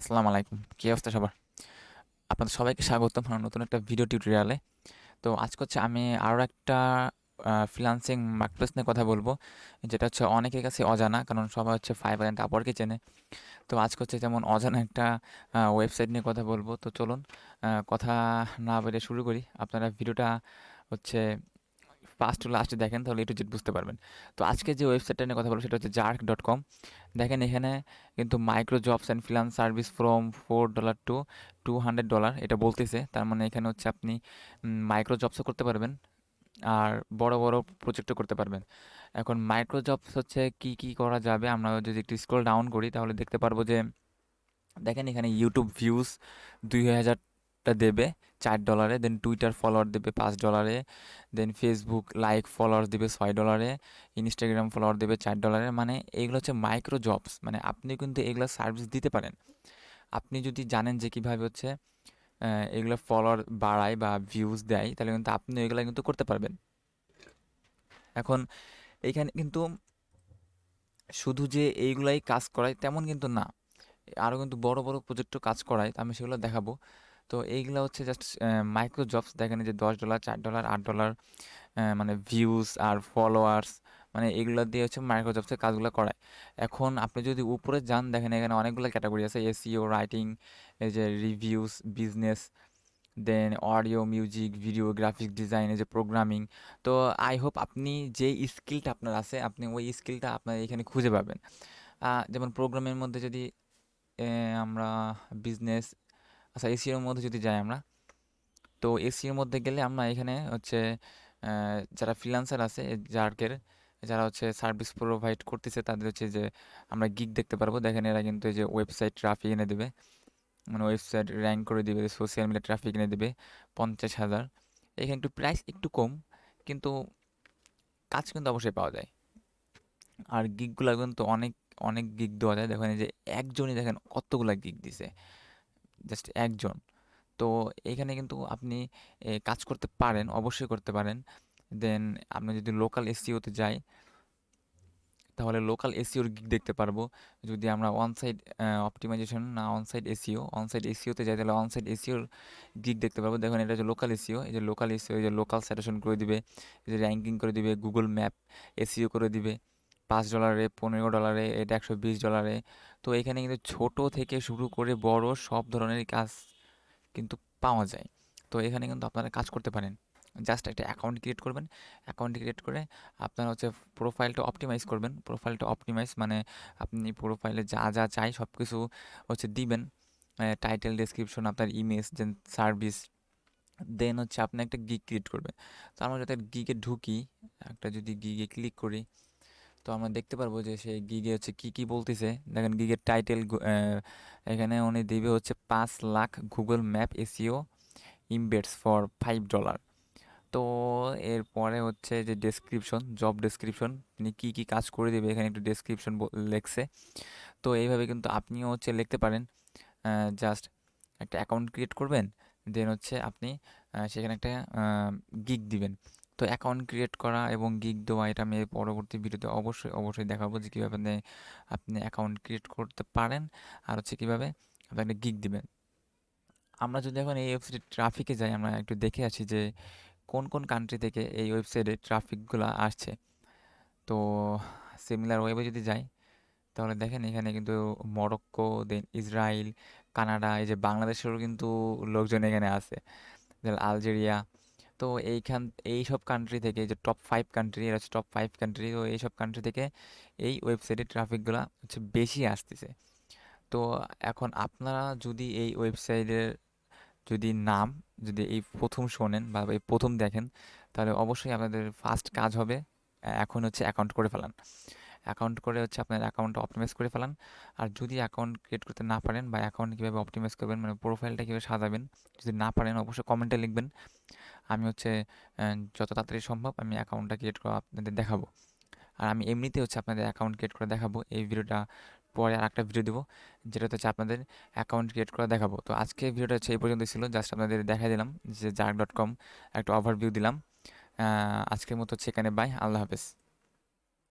আসসালামু আলাইকুম। কি অবস্থা সবার? আপনাদের সবাইকে স্বাগতম আমার নতুন একটা ভিডিও টিউটোরিয়ালে। তো আজকে হচ্ছে আমি আরও একটা ফ্রিল্যান্সিং মার্কেটপ্লেস নিয়ে কথা বলবো, যেটা হচ্ছে অনেকের কাছে অজানা, কারণ সবাই হচ্ছে ফাইবার অ্যান্ড আপওয়ার্ককে চেনে। তো আজকে হচ্ছে যেমন অজানা একটা ওয়েবসাইট নিয়ে কথা বলবো। তো চলুন কথা না বলে শুরু করি। আপনারা ভিডিওটা হচ্ছে ফার্স্ট টু লাস্ট দেখেন, তাহলে একটু জেড বুঝতে পারবেন। তো আজকে যে ওয়েবসাইটটা নিয়ে কথা বলবো সেটা হচ্ছে জার্ক.কম। দেখেন এখানে কিন্তু micro jobs and freelance service from $4 to $200 এটা বলতেছে। তার মানে এখানে হচ্ছে আপনি মাইক্রো জবসও করতে পারবেন আর বড় বড় প্রজেক্টও করতে পারবেন। এখন মাইক্রো জবস হচ্ছে কি কি করা যাবে, আমরা যদি একটু স্ক্রল ডাউন করি তাহলে দেখতে পারবো যে দেখেন এখানে ইউটিউব ভিউজ 2000টা দেবে $4, দেন টুইটার ফলোয়ার দেবে $5, দেন ফেসবুক লাইক ফলোয়ার দেবে $6, ইনস্টাগ্রাম ফলোয়ার দেবে $4। মানে এইগুলো হচ্ছে মাইক্রো জবস, মানে আপনি কিন্তু এগুলো সার্ভিস দিতে পারেন। আপনি যদি জানেন যে কীভাবে হচ্ছে এগুলো ফলোয়ার বাড়ায় বা ভিউজ দেয়, তাহলে কিন্তু আপনি এগুলো কিন্তু করতে পারবেন। এখন এইখানে কিন্তু শুধু যে এইগুলাই কাজ করায় তেমন কিন্তু না, আরও কিন্তু বড় বড় প্রজেক্টও কাজ করায়, তো আমি সেগুলো দেখাবো। তো এইগুলো হচ্ছে জাস্ট মাইক্রো জবস। দেখেন এই যে $10, $4, $8, মানে ভিউজ আর ফলোয়ার্স, মানে এগুলো দিয়ে হচ্ছে মাইক্রো জবসের কাজগুলো করায়। এখন আপনি যদি উপরে যান, দেখেন এখানে অনেকগুলো ক্যাটাগরি আছে: এসইও, রাইটিং, এই যে reviews, business, then audio, music, video, graphics design, এই যে প্রোগ্রামিং। তো আই হোপ আপনি যে স্কিলটা আপনার আছে, আপনি ওই স্কিলটা আপনার এখানে খুঁজে পাবেন। যেমন প্রোগ্রামের মধ্যে যদি আমরা বিজনেস, আচ্ছা এসিওর মধ্যে যদি যাই আমরা, তো এসিওর মধ্যে গেলে আমরা এখানে হচ্ছে যারা ফ্রিল্যান্সার আছে জার্কের, যারা হচ্ছে সার্ভিস প্রোভাইড করতেছে, তাদের হচ্ছে যে আমরা গিগ দেখতে পারবো। দেখেন এরা কিন্তু এই যে ওয়েবসাইট ট্রাফিক এনে দেবে, মানে ওয়েবসাইট র্যাঙ্ক করে দিবে, সোশ্যাল মিডিয়া ট্রাফিক এনে দেবে 50,000। এখানে একটু প্রাইস একটু কম, কিন্তু কাজ কিন্তু অবশ্যই পাওয়া যায়। আর গিগগুলো কিন্তু অনেক অনেক গিগ দেওয়া যায়। দেখেন এই যে একজনই দেখেন কতগুলা গিগ দিছে, জাস্ট একজন। তো এখানে কিন্তু আপনি কাজ করতে পারেন, অবশ্যই করতে পারেন। দেন আপনি যদি লোকাল এসইওতে যাই, তাহলে লোকাল এসইওর গিগ দেখতে পারবো। যদি আমরা অনসাইট অপটিমাইজেশন না অনসাইট এসইওতে যাই, তাহলে অনসাইট এসইওর গিগ দেখতে পারবো। দেখুন এটা যে লোকাল এসইও, এই যে লোকাল এসইও, এই যে লোকাল স্যাটেশন করে দিবে, এই যে র্যাঙ্কিং করে দিবে, গুগল ম্যাপ এসইও করে দিবে $5, $15, এটা $120। তো এখানে কিন্তু ছোট থেকে শুরু করে বড় সব ধরনের কাজ কিন্তু পাওয়া যায়। তো এখানে কিন্তু আপনারা কাজ করতে পারেন। জাস্ট একটা অ্যাকাউন্ট ক্রিয়েট করবেন। অ্যাকাউন্ট ক্রিয়েট করে আপনারা হচ্ছে প্রোফাইলটা অপটিমাইজ করবেন। প্রোফাইলটা অপটিমাইজ মানে আপনি প্রোফাইলে যা যা চাই সব কিছু হচ্ছে দিবেন। টাইটেল, ডেসক্রিপশন, আপনার ইমেজ, দেন সার্ভিস, দেন হচ্ছে আপনি একটা গিগ ক্রিয়েট করবেন। তো আমরা যাতে গিগে ঢুকি, একটা যদি গিগে ক্লিক করি, তো আমরা দেখতে পারবো যে সেই গিগে হচ্ছে কী কী বলতেছে। দেখেন গিগের টাইটেল, এখানে উনি দিবে হচ্ছে 5 lakh Google map SEO embeds for $5। তো এরপরে হচ্ছে যে ডেসক্রিপশন, জব ডেসক্রিপশন, তিনি কী কী কাজ করে দেবে এখানে একটু ডেসক্রিপশন লেখছে। তো এইভাবে কিন্তু আপনিও হচ্ছে লিখতে পারেন। জাস্ট একটা অ্যাকাউন্ট ক্রিয়েট করবেন, দেন হচ্ছে আপনি সেখানে একটা গিগ দিবেন। তো অ্যাকাউন্ট ক্রিয়েট করা এবং গিগ দেওয়া এটা আমি এর পরবর্তী ভিডিওতে অবশ্যই অবশ্যই দেখাবো যে কীভাবে আপনি অ্যাকাউন্ট ক্রিয়েট করতে পারেন আর হচ্ছে কীভাবে আপনি একটা গিগ দিবেন। আমরা যদি এখন এই ওয়েবসাইটে ট্রাফিকে যাই, আমরা একটু দেখে আসি যে কোন কোন কান্ট্রি থেকে এই ওয়েবসাইটে ট্রাফিকগুলো আসছে। তো সিমিলার ওয়েবে যদি যাই, তাহলে দেখেন এখানে কিন্তু মরক্কো, দেন ইসরায়েল, কানাডা, এই যে বাংলাদেশেরও কিন্তু লোকজন এখানে আছে, দেন আলজেরিয়া। তো এই সব কান্ট্রি থেকে, যে টপ 5 কান্ট্রি, এরা হচ্ছে টপ 5 কান্ট্রি, তো এই সব কান্ট্রি থেকে এই ওয়েবসাইটে ট্রাফিকগুলো হচ্ছে বেশি আসতেছে। তো এখন আপনারা যদি এই ওয়েবসাইটের যদি নাম, যদি এই প্রথম শোনেন বা এই প্রথম দেখেন, তাহলে অবশ্যই আপনাদের ফার্স্ট কাজ হবে এখন হচ্ছে অ্যাকাউন্ট করে ফেলান। অ্যাকাউন্ট করে হচ্ছে আপনার অ্যাকাউন্টটা অপটিমাইজ করে ফেলান। আর যদি অ্যাকাউন্ট ক্রিয়েট করতে না পারেন বা অ্যাকাউন্ট কীভাবে অপটিমাইজ করবেন, মানে প্রোফাইলটা কীভাবে সাজাবেন, যদি না পারেন অবশ্যই কমেন্টে লিখবেন। আমি হচ্ছে যত তাড়াতাড়ি সম্ভব আমি অ্যাকাউন্টটা ক্রিয়েট করে আপনাদের দেখাবো। আর আমি এমনিতে হচ্ছে আপনাদের অ্যাকাউন্ট ক্রিয়েট করে দেখাবো। এই ভিডিওটা পরে আর একটা ভিডিও দেবো, যেটাতে হচ্ছে আপনাদের অ্যাকাউন্ট ক্রিয়েট করে দেখাবো। তো আজকে ভিডিওটা হচ্ছে এই পর্যন্ত ছিল, জাস্ট আপনাদের দেখাই দিলাম যে জার্ক.কম একটা ওভারভিউ দিলাম। আজকের মতো হচ্ছে এখানে, বাই, আল্লাহ হাফেজ।